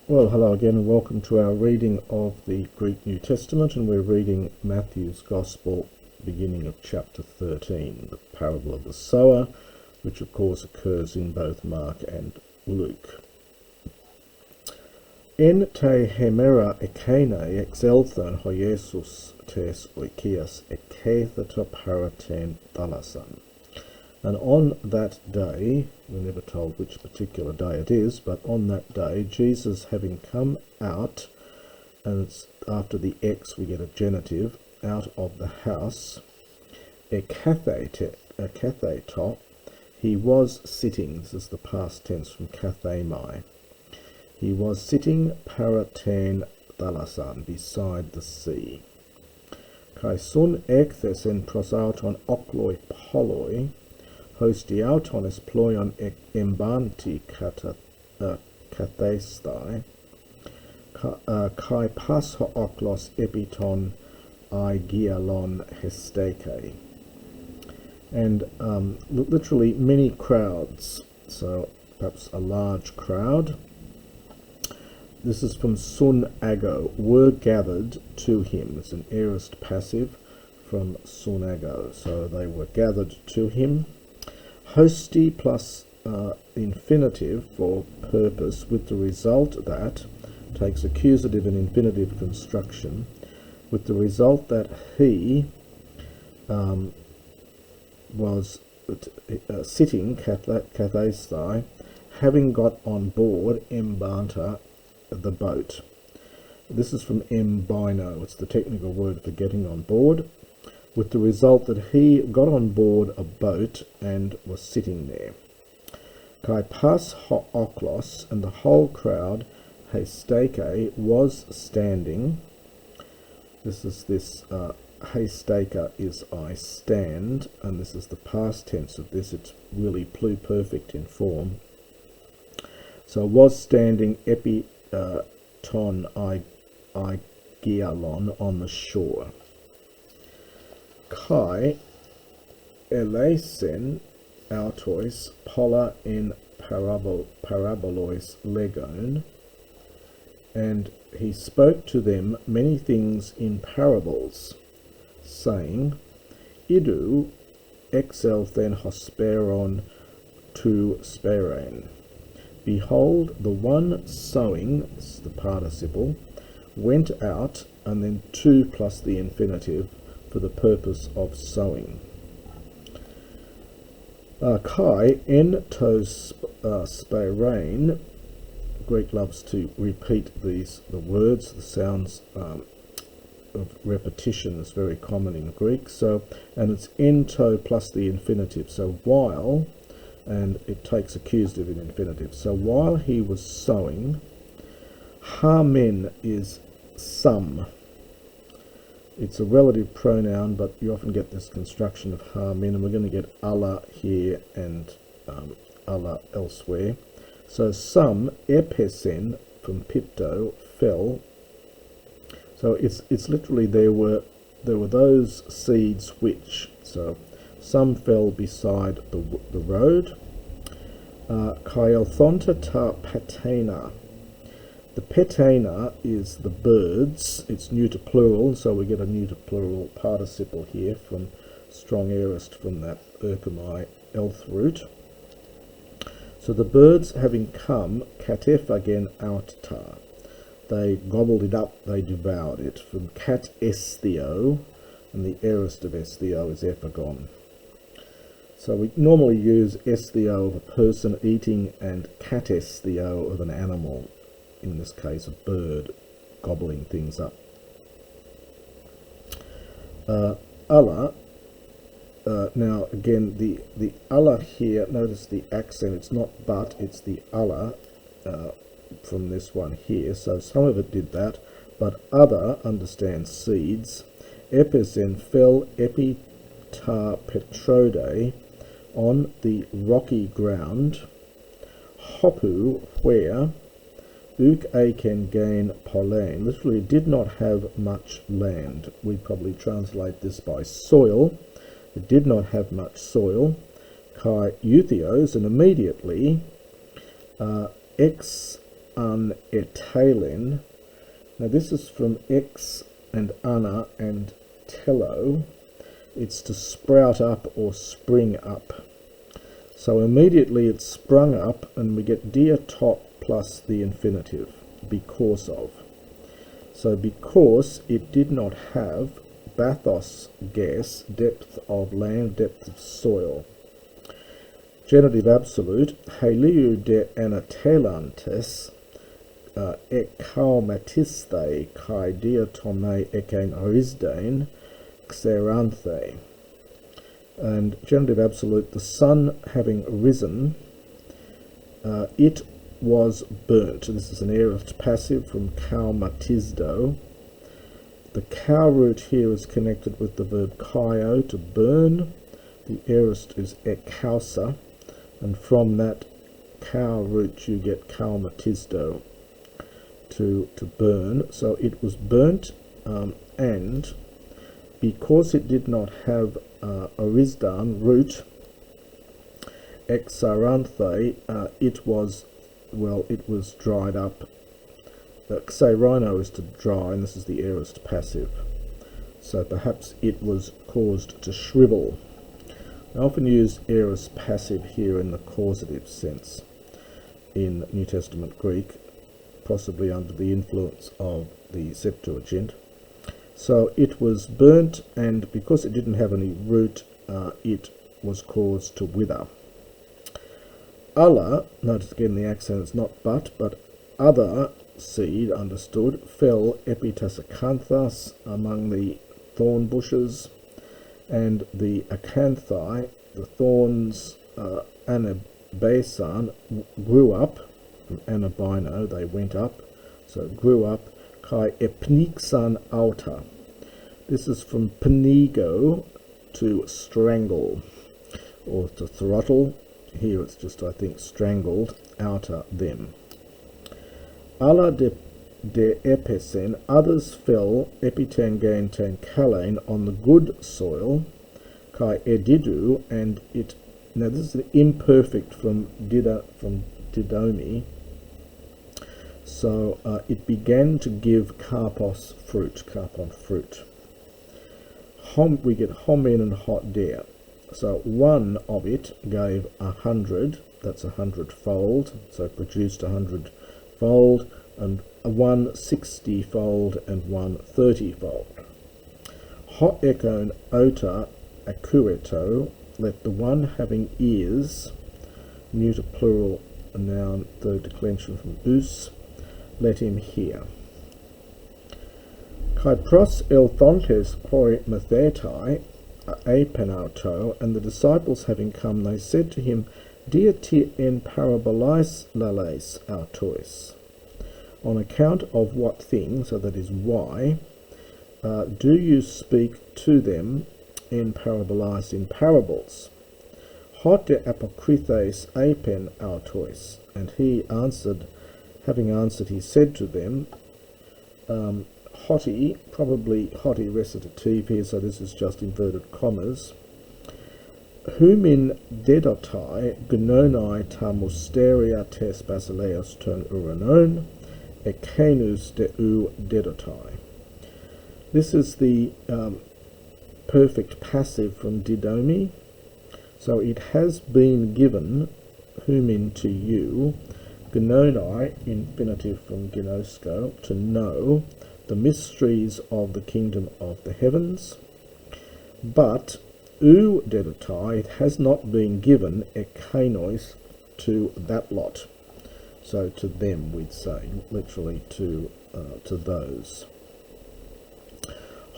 Well, hello again and welcome to our reading of the Greek New Testament, and we're reading Matthew's Gospel, beginning of chapter 13, the parable of the sower, which of course occurs in both Mark and Luke. En te hemera ekene exelthon ho Jesus tes oikias ekethato paraten thalasan. And on that day, we're never told which particular day it is, but on that day, Jesus having come out, and it's after the X we get a genitive, out of the house, ekatheto, he was sitting, this is the past tense from kathemai, he was sitting paraten thalasan, beside the sea. Kai sun ekthes en prosauton okloi poloi, hostiauton es ploion embanti kathestai, kai pas ho oklos epiton aigialon hesteke. And literally many crowds, so perhaps a large crowd. This is from sun ago, were gathered to him. It's an aorist passive from sun ago, so they were gathered to him. Hosti plus infinitive for purpose, with the result that, takes accusative and infinitive construction, with the result that he was sitting, kathestai, having got on board embanta, the boat. This is from embino, it's the technical word for getting on board, with the result that he got on board a boat and was sitting there. Kai pas ho oklos, and the whole crowd, hesteke, was standing. This hesteka is I stand, and this is the past tense of this. It's really pluperfect in form. So was standing epiton aigialon, on the shore. Kai eleisen autois pola in parabolois legon, and he spoke to them many things in parables, saying, Idu exelthen hosperon to speren. Behold, the one sowing, this is the participle, went out, and then to plus the infinitive, for the purpose of sowing. Kai en tos sperain. Greek loves to repeat the words. The sounds of repetition is very common in Greek. So, and it's ento plus the infinitive. So while, and it takes accusative and infinitive. So while he was sowing, hamen is some. It's a relative pronoun, but you often get this construction of hamen, and we're going to get Allah here and Allah elsewhere. So some epesen from pipto fell. So it's literally there were those seeds which, so some fell beside the road. Kaelthonta ta patena. The petena is the birds. It's neuter plural, so we get a neuter plural participle here from strong aorist from that erchomai elth root. So the birds having come, katef again outtar. They gobbled it up, they devoured it, from kat estheo, and the aorist of estheo is epigon. So we normally use estheo of a person eating and kat estheo of an animal, in this case a bird gobbling things up. Allah, now again the Allah here, notice the accent, it's not but, it's the Allah from this one here, so some of it did that, but other understands seeds. Episen fell epita petrode, on the rocky ground. Hopu, where. Uk aiken gain pollen, literally did not have much land. We probably translate this by soil. It did not have much soil. Kai euthios, and immediately ex an etalen. Now this is from ex and ana and tello. It's to sprout up or spring up. So immediately it sprung up, and we get dia top plus the infinitive, because of. So because it did not have bathos gas, depth of land, depth of soil. Genitive absolute, heliu de anatelantes, ekaumatiste kai diatome eken orisdain xeranthe. And genitive absolute, the sun having risen, it was burnt. This is an aorist passive from kaumatisdo. The cow root here is connected with the verb kaio, to burn. The aorist is ekausa, and from that cow root you get kaumatisdo, to burn. So it was burnt, and because it did not have orisdan root, exaranthe, it was dried up. Xerino is to dry, and this is the aorist passive. So perhaps it was caused to shrivel. I often use aorist passive here in the causative sense in New Testament Greek, possibly under the influence of the Septuagint. So it was burnt, and because it didn't have any root, it was caused to wither. Allah, notice again the accent is not but other seed, understood, fell epitasacanthus, among the thorn bushes, and the acanthi, the thorns, anabasan, grew up, from anabino, they went up, so grew up, kai epnixan alta. This is from penigo, to strangle, or to throttle. Here it's just, I think, strangled, outer them. Ala de epesen, others fell, epitangain tankalain, on the good soil, kai edidu, and it, now this is the imperfect from didomi, so it began to give carpon fruit. We get homin and hot dare. So one of it gave 100, that's 100-fold, so produced 100-fold, and one 60-fold and one 30-fold. Hot ekon ota akueto, let the one having ears, neuter plural noun, third declension from us, let him hear. Kai pros elthontes poi mathetai, apenauto, and the disciples having come, they said to him, Dia ti en parabolais lales autois. On account of what thing, so that is why, do you speak to them in parabolais, in parables? Hot de apokrithes apen autois. And he answered, having answered, he said to them, hoti, probably hoti recitative here, so this is just inverted commas. Humin dedotai gnonai ta musteria tes basileos ton uranon, ekenus de u dedotai. This is the perfect passive from didomi. So it has been given, humin, to you, gnonai, infinitive from gnosko, to know the mysteries of the kingdom of the heavens, but u dedotai, it has not been given ekenois, to that lot. So to them, we'd say, literally to those.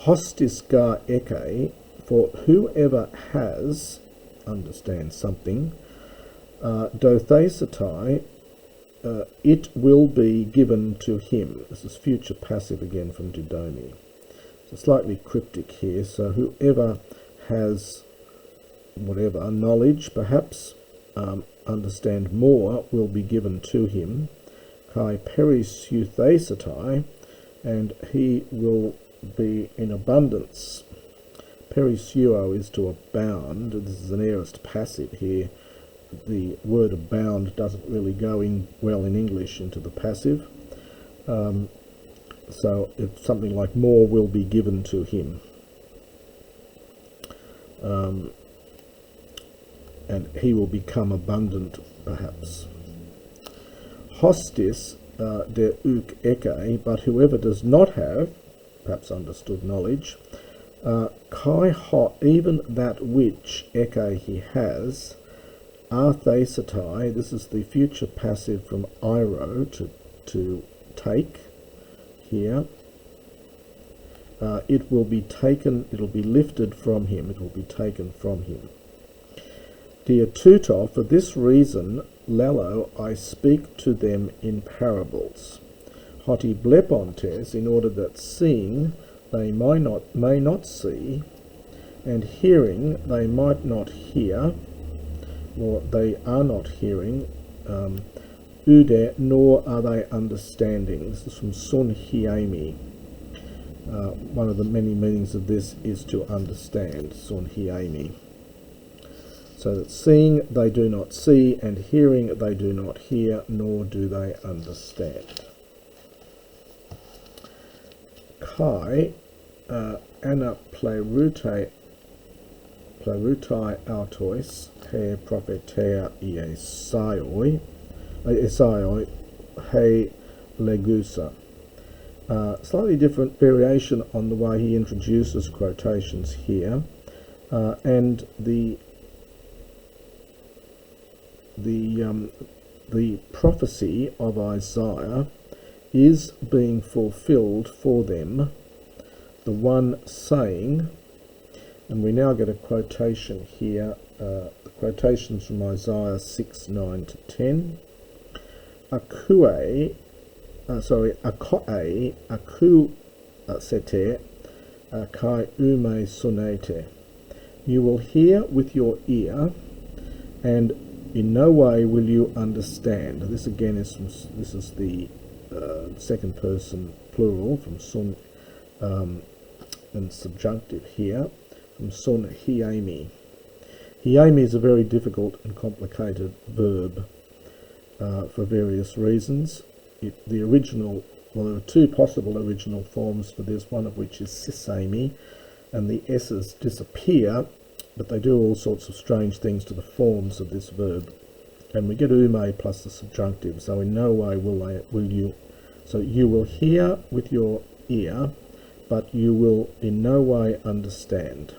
Hostis gar eke, for whoever has, understands something, dothesatai, it will be given to him. This is future passive again from didomi. So slightly cryptic here. So whoever has whatever knowledge, perhaps understand more, will be given to him. Kai peris euthesatai, and he will be in abundance. Perisuo is to abound. This is an aorist passive here. the word abound doesn't really go in well in English into the passive. So it's something like more will be given to him. And he will become abundant, perhaps. Hostis der uk eke, but whoever does not have, perhaps understood knowledge, kai ho, even that which eke he has, arthesatai, this is the future passive from iro, to take, here. It will be taken, it will be lifted from him, it will be taken from him. Dear tutor, for this reason, Lello, I speak to them in parables. Hoti blepontes, in order that seeing they may not see, and hearing they might not hear, or they are not hearing, ude, nor are they understanding. This is from Sun Hiemi. One of the many meanings of this is to understand, Sun Hiemi. So that seeing they do not see, and hearing they do not hear, nor do they understand. Kai ana plerute autois he prophetea esaioi he legusa. Slightly different variation on the way he introduces quotations here, and the prophecy of Isaiah is being fulfilled for them, the one saying, and we now get a quotation here, the quotations from Isaiah 6, 9 to 10. Akoe aku sete kai ume sonete. You will hear with your ear, and in no way will you understand. This again is the second person plural from Sun, and subjunctive here from Sun Hiemi. Hiemi is a very difficult and complicated verb for various reasons. The original, well, there are two possible original forms for this, one of which is sisami, and the s's disappear, but they do all sorts of strange things to the forms of this verb. And we get ume plus the subjunctive, so in no way will you. So you will hear with your ear, but you will in no way understand.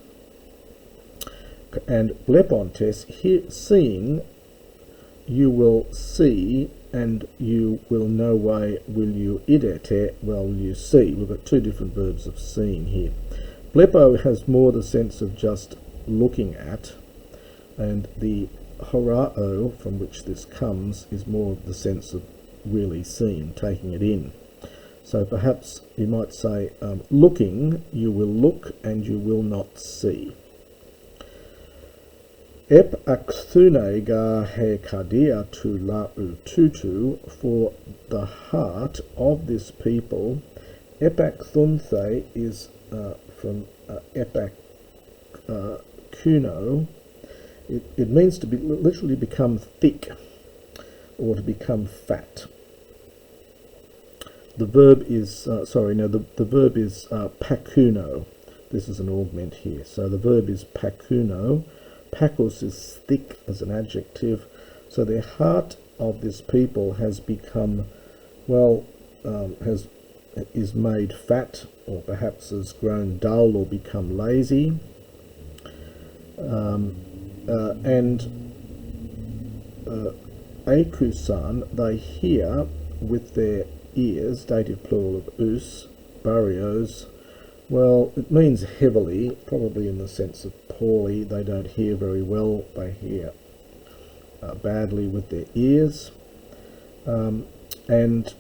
And blepontes, seeing, you will see, and you will no way will you idete, well, you see. We've got two different verbs of seeing here. Blepo has more the sense of just looking at, and the horao, from which this comes, is more of the sense of really seeing, taking it in. So perhaps you might say, looking, you will look and you will not see. Ep akthune ga he kadia tu la tutu, for the heart of this people. Epakthunte is from epak kuno. It means to be literally become thick, or to become fat. The verb is the verb is pakuno. This is an augment here. So the verb is pakuno. Pakos is thick as an adjective. So the heart of this people has become, well, is made fat, or perhaps has grown dull or become lazy. And akusan, they hear with their ears, dative plural of us, barios. Well, it means heavily, probably in the sense of poorly. They don't hear very well, they hear badly with their ears. And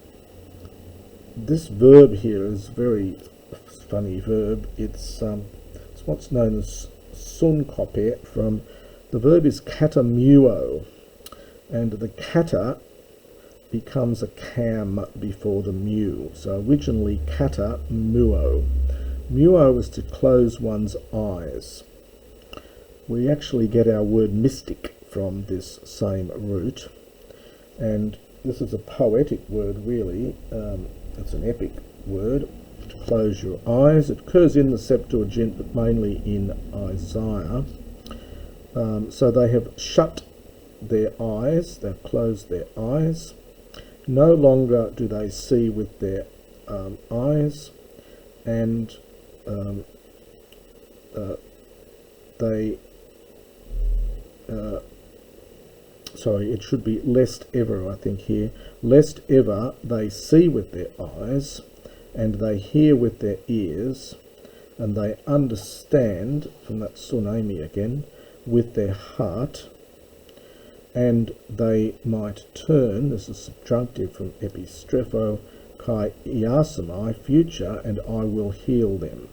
this verb here is a very funny verb. It's what's known as sunkope. From the verb is katamuo, and the kata becomes a cam before the mu. So originally kata muo. Muo is to close one's eyes. We actually get our word mystic from this same root, and this is a poetic word really. It's an epic word. To close your eyes. It occurs in the Septuagint, but mainly in Isaiah. So they have shut their eyes, they've closed their eyes. No longer do they see with their eyes, and sorry, it should be lest ever, I think here, lest ever they see with their eyes, and they hear with their ears, and they understand, from that tsunami again, with their heart, and they might turn, this is subjunctive from epistrepho, kai iasamai, future, and I will heal them.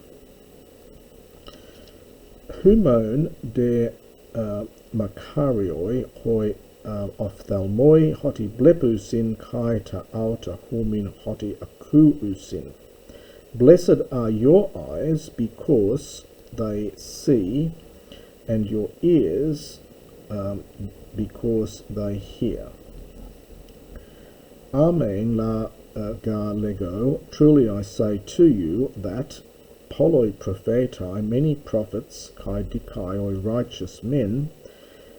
Humon de makarioi hoi ophthalmoi hoti blepusin kai ta auta humin hoti akuusin. Blessed are your eyes because they see, and your ears because they hear. Amen la ga lego, truly I say to you that poloi prophetai, many prophets, kai dikaioi, righteous men,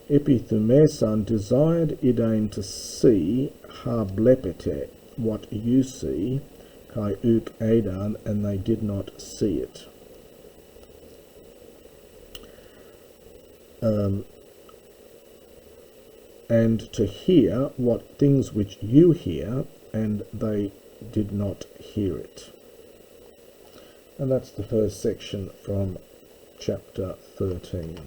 epithumesan, desired idain to see, ha blepete, what you see, kai uk edan, and they did not see it. And to hear what things which you hear, and they did not hear it. And that's the first section from chapter 13.